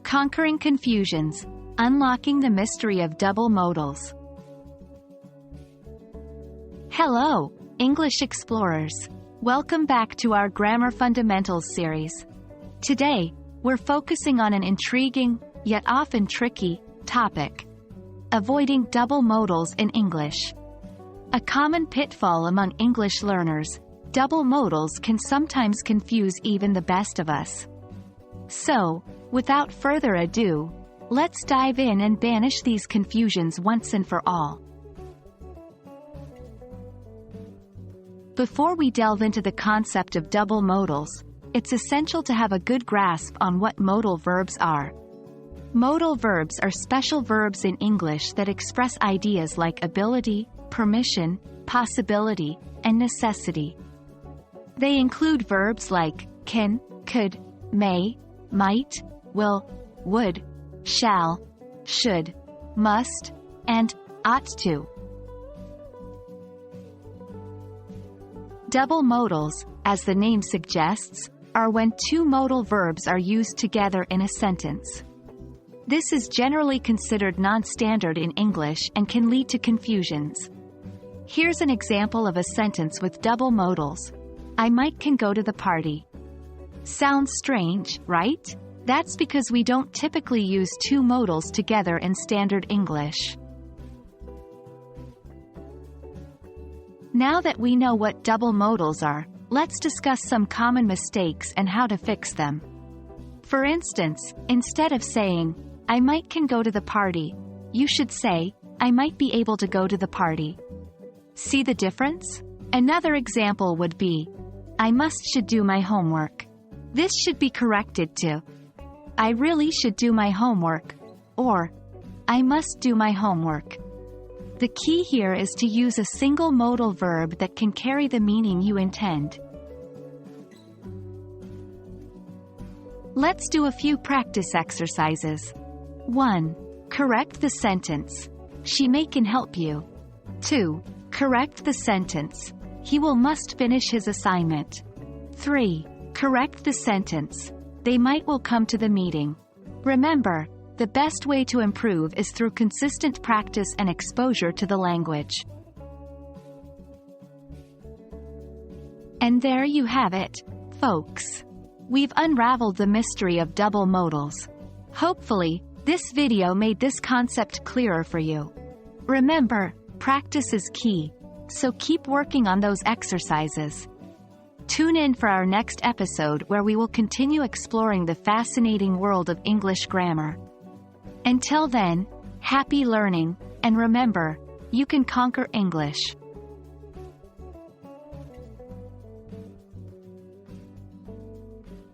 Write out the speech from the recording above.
Conquering confusions, unlocking the mystery of double modals. Hello, English explorers. Welcome back to our Grammar Fundamentals series. Today, we're focusing on an intriguing, yet often tricky, topic: avoiding double modals in English. A common pitfall among English learners, double modals can sometimes confuse even the best of us. So, without further ado, let's dive in and banish these confusions once and for all. Before we delve into the concept of double modals, it's essential to have a good grasp on what modal verbs are. Modal verbs are special verbs in English that express ideas like ability, permission, possibility, and necessity. They include verbs like can, could, may, might, will, would, shall, should, must, and ought to. Double modals, as the name suggests, are when two modal verbs are used together in a sentence. This is generally considered non-standard in English and can lead to confusions. Here's an example of a sentence with double modals. I might can go to the party. Sounds strange, right? That's because we don't typically use two modals together in standard English. Now that we know what double modals are, let's discuss some common mistakes and how to fix them. For instance, instead of saying, I might can go to the party, you should say, I might be able to go to the party. See the difference? Another example would be, I should do my homework. This should be corrected to, I really should do my homework, or, I must do my homework. The key here is to use a single modal verb that can carry the meaning you intend. Let's do a few practice exercises. 1. Correct the sentence. She may can help you. 2. Correct the sentence. He must finish his assignment. 3. Correct the sentence. They will come to the meeting. Remember, the best way to improve is through consistent practice and exposure to the language. And there you have it, folks. We've unraveled the mystery of double modals. Hopefully, this video made this concept clearer for you. Remember, practice is key, so keep working on those exercises. Tune in for our next episode where we will continue exploring the fascinating world of English grammar. Until then, happy learning, and remember, you can conquer English.